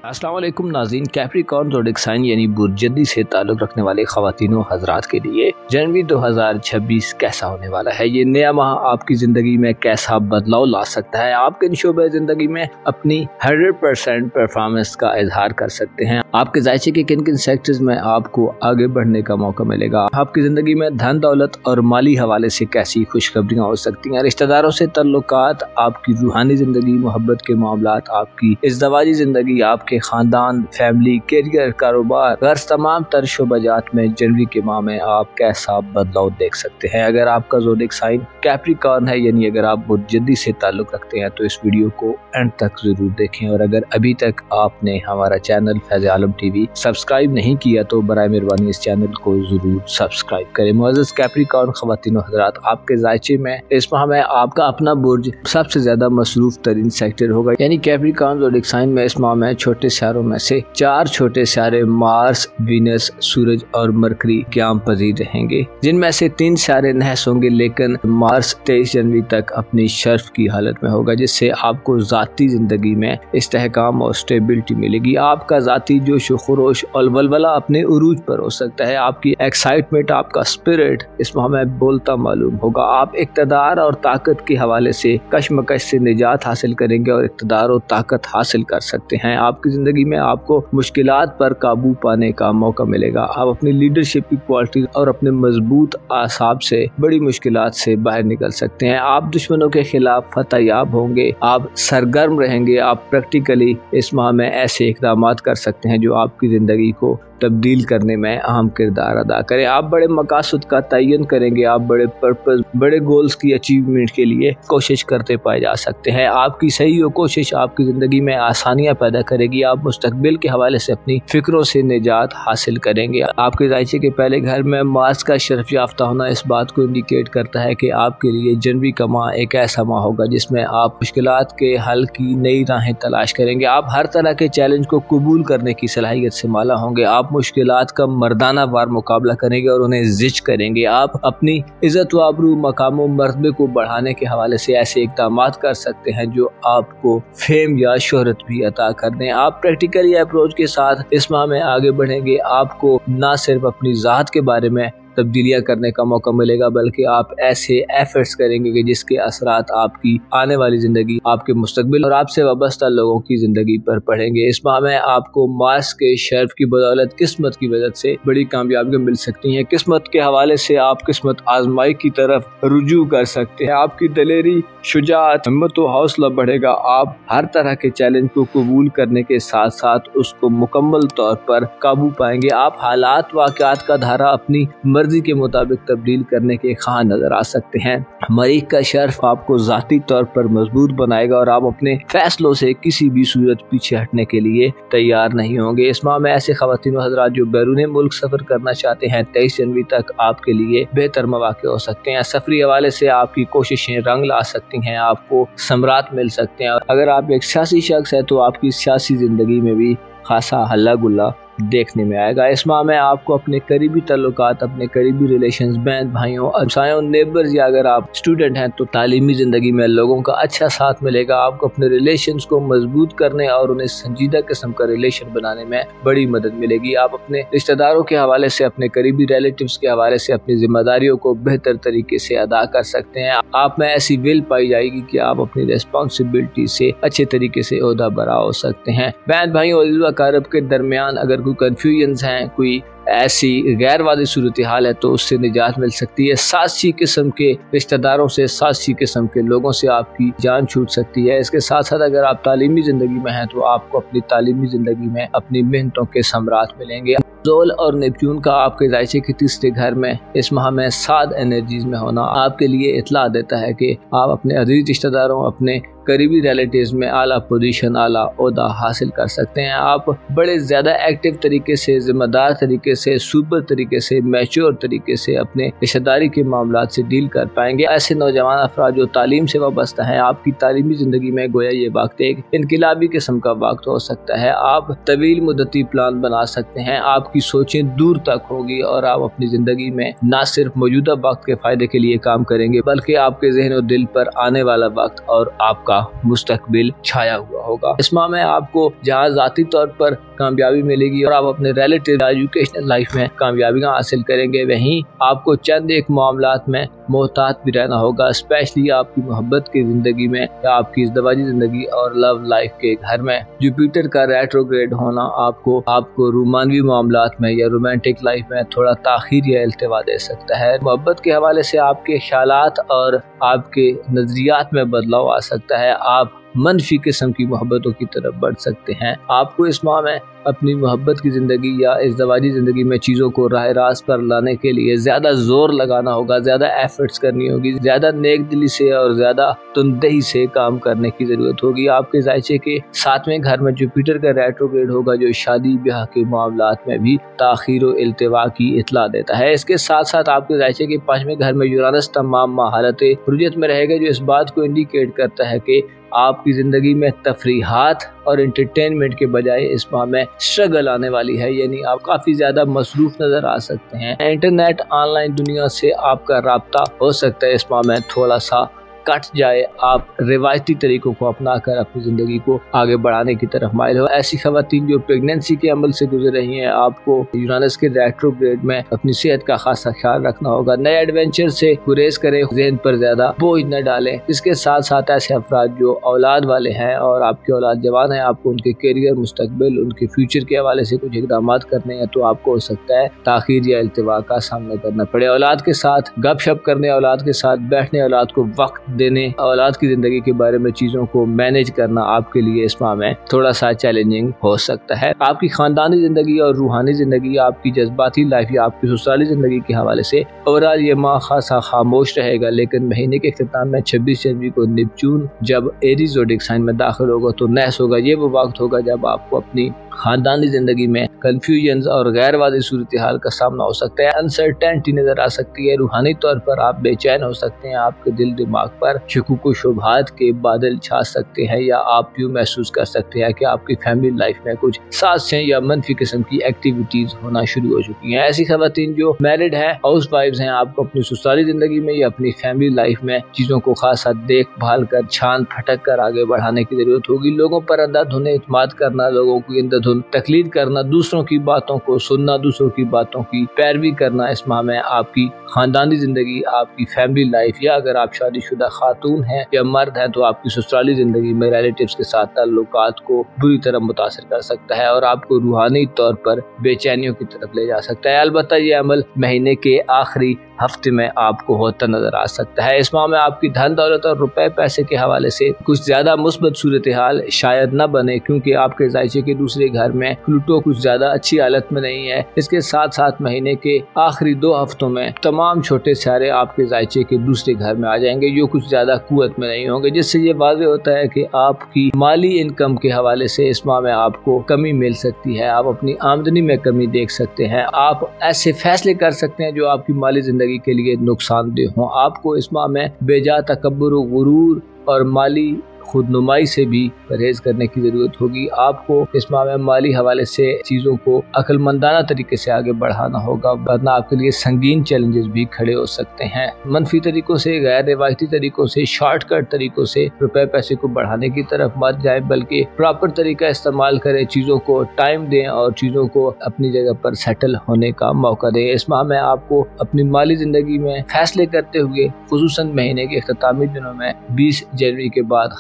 अस्सलाम वालेकुम नाज़रीन। कैप्रिकॉर्न ज़ोडिएक साइन यानी बुर्जदी से ताल्लुक़ रखने वाले ख़वातीनो हज़रात के लिए जनवरी 2026 कैसा होने वाला है। ये नया माह आपकी ज़िंदगी में कैसा बदलाव ला सकता है। आप किन शोबे ज़िंदगी में अपनी 100% परफॉर्मेंस का इजहार कर सकते हैं। आपके ज़ायचे के किन किन सेक्टर्स में आपको आगे बढ़ने का मौका मिलेगा। आपकी ज़िंदगी में धन दौलत और माली हवाले से कैसी खुशखबरियाँ हो सकती हैं। रिश्तेदारों से ताल्लुकात, आपकी रूहानी ज़िंदगी, मोहब्बत के मामलात, आपकी इज़्दवाजी ज़िंदगी, आपके खानदान, फैमिली, करियर, कारोबार, गर्ज तमाम तर शोबाजात में जनवरी के माह में आप कैसा बदलाव देख सकते हैं। अगर आपका ज़ोडिएक साइन कैप्रिकॉर्न है यानी अगर आप बुर्जदी से ताल्लुक़ रखते हैं तो इस वीडियो को एंड तक ज़रूर देखें। और अगर अभी तक आपने हमारा चैनल फैज़ आलम टीवी सब्सक्राइब नहीं किया तो बराए मेहरबानी इस चैनल को ज़रूर सब्सक्राइब करें। मुअज़्ज़ज़ कैप्रिकॉर्न ख़वातीनो हज़रात, आपके ज़ायचे में इस माह में आपका अपना बुर्ज सबसे ज़्यादा मसरूफ़ तरीन सेक्टर होगा। यानी कैप्रिकॉर्न ज़ोडिएक साइन में इस माह में छोटे सियारों में से 4 छोटे सियारे मार्स, वीनस, सूरज और मरकरी क़याम पज़ीर रहेंगे, जिनमें से 3 सियारे नहस होंगे। लेकिन मार्स 23 जनवरी तक अपनी शर्फ की हालत में होगा, जिससे आपको ज़ाती ज़िंदगी में इस्तेहकाम और स्टेबिलिटी मिलेगी। आपका ज़ाती जोश व खरोश और वलवला अपने उरूज पर हो सकता है। आपकी एक्साइटमेंट, आपका स्पिरिट इस माह में बोलता मालूम होगा। आप इक़्तिदार और ताकत के हवाले से कशमकश से निजात हासिल करेंगे और इक़्तिदार और ताकत हासिल कर सकते हैं। आपकी ज़िंदगी में आपको मुश्किलात पर काबू पाने का मौका मिलेगा। आप अपनी लीडरशिप की क्वालिटी और अपने मजबूत आसाब से बड़ी मुश्किलात से बाहर निकल सकते हैं। आप दुश्मनों के खिलाफ फतहयाब होंगे। आप सरगर्म रहेंगे। आप प्रैक्टिकली इस माह में ऐसे इक़दाम कर सकते हैं जो आपकी ज़िंदगी को तब्दील करने में अहम किरदार अदा करें। आप बड़े मकासद का तयन करेंगे। आप बड़े पर्पस, बड़े गोल्स की अचीवमेंट के लिए कोशिश करते पाए जा सकते हैं। आपकी सही और कोशिश आपकी ज़िंदगी में आसानियाँ पैदा करेगी। आप मुस्तकबिल के हवाले से अपनी फिक्रों से निजात हासिल करेंगे। आपके ज़ायचे के पहले घर में मार्स का शर्फ याफ्ता होना इस बात को इंडिकेट करता है कि आपके लिए जनवरी का माह एक ऐसा माह होगा जिसमें आप मुश्किलात के हल की नई राहें तलाश करेंगे। आप हर तरह के चैलेंज को कबूल करने की सलाहियत से माला होंगे। आप मुश्किलात का मर्दाना वार मुकाबला करेंगे और उन्हें जिच करेंगे। आप अपनी इज्जत व आबरू, मकाम व मर्तबे को बढ़ाने के हवाले से ऐसे इक़दाम कर सकते हैं जो आपको फेम या शोहरत भी अता कर दें। आप प्रैक्टिकली अप्रोच के साथ इस माह में आगे बढ़ेंगे। आपको न सिर्फ अपनी ज़ात के बारे में तब्दीलियाँ करने का मौका मिलेगा, बल्कि आप ऐसे एफर्ट्स करेंगे कि जिसके असरात आपकी आने वाली ज़िंदगी, आपके मुस्तकबिल और आपसे वाबस्ता लोगों की ज़िंदगी पर पड़ेंगे। इस माह में आपको मार्स के शर्फ की बदौलत किस्मत की वजह से बड़ी कामयाबियाँ मिल सकती हैं। किस्मत के हवाले से आप किस्मत आजमाई की तरफ रुजू कर सकते हैं। आपकी दिलेरी, शुजाअत, हिम्मत व हौसला बढ़ेगा। आप हर तरह के चैलेंज को कबूल करने के साथ साथ उसको मुकम्मल तौर पर काबू पाएंगे। आप हालात वाक़यात का धारा अपनी मर्जी के मुताबिक तब्दील करने के ख़्वाह नजर आ सकते हैं। मरीख का शर्फ आपको ज़ाती तौर पर मजबूत बनाएगा और आप अपने फैसलों से किसी भी सूरत पीछे हटने के लिए तैयार नहीं होंगे। इस माह में ऐसे ख़वातीन हज़रात जो बैरून मुल्क सफ़र करना चाहते हैं, 23 जनवरी तक आपके लिए बेहतर मौक़े हो सकते हैं। सफरी हवाले से आपकी कोशिशें रंग ला सकती हैं। आपको समरात मिल सकते हैं। अगर आप एक सियासी शख्स है तो आपकी सियासी ज़िंदगी में भी खासा हल्ला गुल्ला देखने में आएगा। इस माह में आपको अपने करीबी ताल्लुकात, अपने करीबी रिलेशंस, बहन भाइयों, हमसायों, नेबर्स या अगर आप स्टूडेंट हैं तो तालीमी ज़िंदगी में लोगों का अच्छा साथ मिलेगा। आपको अपने रिलेशंस को मजबूत करने और उन्हें संजीदा किस्म का रिलेशन बनाने में बड़ी मदद मिलेगी। आप अपने रिश्तेदारों के हवाले से, अपने करीबी रिलेटिव्स के हवाले से अपनी जिम्मेदारियों को बेहतर तरीके से अदा कर सकते हैं। आप में ऐसी विल पाई जाएगी कि आप अपनी रिस्पॉन्सिबिलिटी से अच्छे तरीके से ओहदा बरा हो सकते हैं। बहन भाइयों और अकारब के दरमियान अगर कोई कन्फ्यूजन्स हैं, कोई ऐसी गैर वादी सूरत हाल है तो उससे निजात मिल सकती है। साज़िशी किस्म के रिश्तेदारों से, साज़िशी किस्म के लोगों से आपकी जान छूट सकती है। इसके साथ साथ अगर आप तालीमी ज़िंदगी में हैं तो आपको अपनी तालीमी ज़िंदगी में अपनी मेहनतों के समरात मिलेंगे। ज़ोल और नेपच्यून का आपके ज़ायचे के तीसरे घर में इस माह में 7 एनर्जीज में होना आपके लिए इतला देता है कि आप अपने अजीज रिश्तेदारों, अपने करीबी रिलेटिव्स में आला पोजीशन, आला ओहदा हासिल कर सकते हैं। आप बड़े ज़्यादा एक्टिव तरीके से, ज़िम्मेदार तरीके से, सुपर तरीके से, मैच्योर तरीके से अपने रिश्तेदारी के मामलात से डील कर पाएंगे। ऐसे नौजवान अफराद जो तालीम से वाबस्ता हैं, आपकी तालीमी ज़िंदगी में गोया ये वक्त एक इनकलाबी किस्म का वक्त हो सकता है। आप तवील मुद्दती प्लान बना सकते हैं। आपकी सोचें दूर तक होगी और आप अपनी ज़िंदगी में न सिर्फ मौजूदा वक्त के फ़ायदे के लिए काम करेंगे, बल्कि आपके ज़हन और दिल पर आने वाला वक्त और आपका का मुस्तकबिल छाया हुआ होगा। इस माह में आपको जहाँ ज़ाती तौर पर कामयाबी मिलेगी और आप अपने रिलेटिव एजुकेशनल लाइफ में कामयाबियाँ हासिल करेंगे, वहीं आपको चंद एक मामलात में मोहतात भी रहना होगा, स्पेशली आपकी मोहब्बत की ज़िंदगी में या आपकी इज़दवाजी ज़िंदगी और लव लाइफ के घर में। जुपिटर का रेट्रोग्रेड होना आपको रोमानवी मामलात में या रोमांटिक लाइफ में थोड़ा ताख़ीर या इल्तिवा दे सकता है। मोहब्बत के हवाले से आपके ख्यालात और आपके नज़रियात में बदलाव आ सकता है। आप मनफी किस्म की मोहब्बतों की तरफ बढ़ सकते हैं। आपको इस माह में अपनी मोहब्बत की ज़िंदगी या इज़दवाजी ज़िंदगी में चीज़ों को राह रास्त पर लाने के लिए ज़्यादा जोर लगाना होगा, ज़्यादा एफर्ट्स करनी होगी, ज़्यादा नेक दिली से और ज़्यादा तुंदही से काम करने की ज़रूरत होगी। आपके ज़ायचे के 7वें घर में जुपिटर का रेट्रोग्रेड होगा, जो शादी ब्याह के मामलात में भी ताख़ीर व इल्तिवा की इत्ला देता है। इसके साथ साथ आपके ज़ायचे के 5वें घर में यूरानस तमाम महारतें रुजत में रहेगा, जो इस बात को इंडिकेट करता है कि आपकी ज़िंदगी में तफरीहात और एंटरटेनमेंट के बजाय इस माह में स्ट्रगल आने वाली है, यानी आप काफ़ी ज़्यादा मसरूफ़ नज़र आ सकते हैं। इंटरनेट ऑनलाइन दुनिया से आपका राब्ता हो सकता है इस माह में थोड़ा सा कट जाए। आप रिवायती तरीकों को अपनाकर अपनी ज़िंदगी को आगे बढ़ाने की तरफ माइल हो। ऐसी ख़वातीन जो प्रेगनेंसी के अमल से गुजर रही हैं, आपको यूरानस के रेट्रोग्रेड में अपनी सेहत का खासा ख्याल रखना होगा। नए एडवेंचर से गुरेज करें, ज़हन पर ज़्यादा बोझ न डालें। इसके साथ साथ ऐसे अफराद जो औलाद वाले हैं और आपकी औलाद जवान है, आपको उनके करियर, मुस्तकबिल, उनके फ्यूचर के हवाले से कुछ इक़दाम करने हैं, तो आपको हो सकता है ताख़ीर या इल्तिवा का सामना करना पड़े। औलाद के साथ गपशप करने, औलाद के साथ बैठने, औलाद को वक्त देने, औलाद की ज़िंदगी के बारे में चीज़ों को मैनेज करना आपके लिए इस माह में थोड़ा सा चैलेंजिंग हो सकता है। आपकी ख़ानदानी ज़िंदगी और रूहानी ज़िंदगी, आपकी जज्बाती लाइफ या आपकी ससुराली ज़िंदगी के हवाले से ओवरऑल ये माह खासा खामोश रहेगा, लेकिन महीने के इख्तिताम में 26 जनवरी को नेपच्यून जब एरीज ज़ोडिक साइन में दाखिल होगा तो नहस होगा। ये वो वक्त होगा जब आपको अपनी खानदानी ज़िंदगी में कन्फ्यूजन और गैर वाज़ेह सूरत हाल का सामना हो सकता है। अनसर्टेनिटी नज़र आ सकती है। रूहानी तौर पर आप बेचैन हो सकते हैं। आपके दिल दिमाग पर शुकूक व शुबहात के बादल छा सकते हैं, या आप यूँ महसूस कर सकते हैं कि आपकी फैमिली लाइफ में कुछ साजिशें या मनफी किस्म की एक्टिविटीज़ होना शुरू हो चुकी हैं। ऐसी ख़वातीन जो मैरिड हैं, हाउस वाइफ्स हैं, आपको अपनी ससुराली ज़िंदगी में या अपनी फैमिली लाइफ में चीज़ों को खासा देखभाल कर, छान फटक कर आगे बढ़ाने की ज़रूरत होगी। लोगों पर अंधाधुंध इत्मीनान करना, लोगों की अंधाधुंध तकलीद करना, दूसरों की बातों को सुनना, दूसरों की बातों की पैरवी करना इस माह में आपकी खानदानी ज़िंदगी, आपकी फैमिली लाइफ, या अगर आप शादीशुदा खातून हैं या मर्द हैं तो आपकी ससुराली ज़िंदगी में रिलेटिव्स के साथ ताल्लुकात को बुरी तरह मुतासिर कर सकता है और आपको रूहानी तौर पर बेचैनियों की तरफ ले जा सकता है। अलबत्ता ये अमल महीने के आखिरी हफ्ते में आपको होता नजर आ सकता है। इस माह में आपकी धन दौलत और रुपए पैसे के हवाले से कुछ ज्यादा मुस्बत सूरत हाल शायद न बने, क्योंकि आपके ज़ायचे के दूसरे घर में प्लूटो कुछ ज्यादा अच्छी हालत में नहीं है। इसके साथ साथ महीने के आखिरी 2 हफ्तों में तमाम छोटे सितारे आपके ज़ायचे के दूसरे घर में आ जाएंगे, जो कुछ ज्यादा कुव्वत में नहीं होंगे, जिससे ये वाज़ेह होता है कि आपकी माली इनकम के हवाले से इस माह में आपको कमी मिल सकती है। आप अपनी आमदनी में कमी देख सकते हैं। आप ऐसे फैसले कर सकते हैं जो आपकी माली जिंदगी के लिए नुकसानदेह हों। आपको इस माह में बेजा तकब्बुर, गुरूर और माली खुदनुमाई से भी परहेज करने की जरूरत होगी। आपको इस माह में माली हवाले से चीज़ों को अक्लमंदाना तरीके से आगे बढ़ाना होगा, वरना आपके लिए संगीन चैलेंजेस भी खड़े हो सकते हैं। मनफी तरीकों से, गैर रिवायती तरीकों से, शॉर्टकट तरीकों से रुपए पैसे को बढ़ाने की तरफ मत जाए, बल्कि प्रॉपर तरीका इस्तेमाल करें। चीज़ों को टाइम दें और चीज़ों को अपनी जगह पर सेटल होने का मौका दें। इस माह में आपको अपनी माली जिंदगी में फैसले करते हुए, खुसूसन महीने के इख्तितामी दिनों में 20 जनवरी के बाद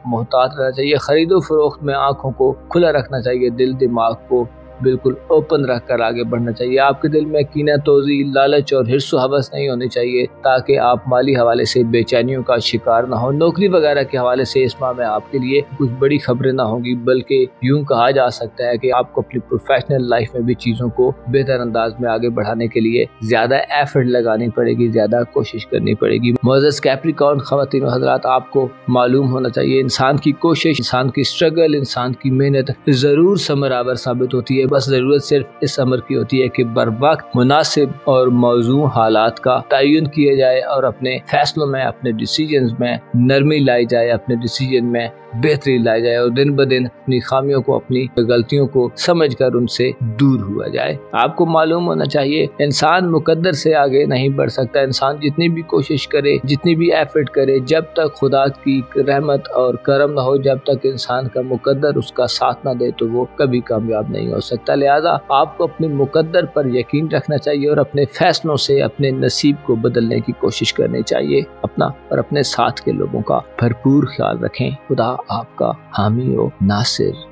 मोहतात रहना चाहिए। खरीदो फरोख्त में आंखों को खुला रखना चाहिए, दिल दिमाग को बिल्कुल ओपन रख कर आगे बढ़ना चाहिए। आपके दिल में कीना तोज़ी, लालच और हिर्स हवस नहीं होनी चाहिए, ताकि आप माली हवाले से बेचैनियों का शिकार ना हो। नौकरी वगैरह के हवाले से इस माह में आपके लिए कुछ बड़ी खबरें ना होंगी, बल्कि यूं कहा जा सकता है कि आपको अपनी प्रोफेशनल लाइफ में भी चीज़ों को बेहतर अंदाज में आगे बढ़ाने के लिए ज़्यादा एफर्ट लगानी पड़ेगी, ज़्यादा कोशिश करनी पड़ेगी। मोअज़्ज़ज़ कैप्रिकॉर्न ख़वातीन व हज़रात, आपको मालूम होना चाहिए इंसान की कोशिश, इंसान की स्ट्रगल, इंसान की मेहनत ज़रूर समरावर साबित होती है। बस ज़रूरत सिर्फ इस अमर की होती है कि बरवक्त मुनासिब और मौजू हालात का तयन किया जाए और अपने फैसलों में, अपने डिसीजंस में नरमी लाई जाए, अपने डिसीजन में बेहतरी लाई जाए और दिन ब दिन अपनी खामियों को, अपनी गलतियों को समझकर उनसे दूर हुआ जाए। आपको मालूम होना चाहिए इंसान मुकद्दर से आगे नहीं बढ़ सकता। इंसान जितनी भी कोशिश करे, जितनी भी एफर्ट करे, जब तक खुदा की रहमत और करम ना हो, जब तक इंसान का मुकद्दर उसका साथ ना दे, तो वो कभी कामयाब नहीं हो सकता। लिहाजा आपको अपने मुकद्दर पर यकीन रखना चाहिए और अपने फैसलों से अपने नसीब को बदलने की कोशिश करनी चाहिए। अपना और अपने साथ के लोगों का भरपूर ख्याल रखें। खुदा आपका हामी और नासिर।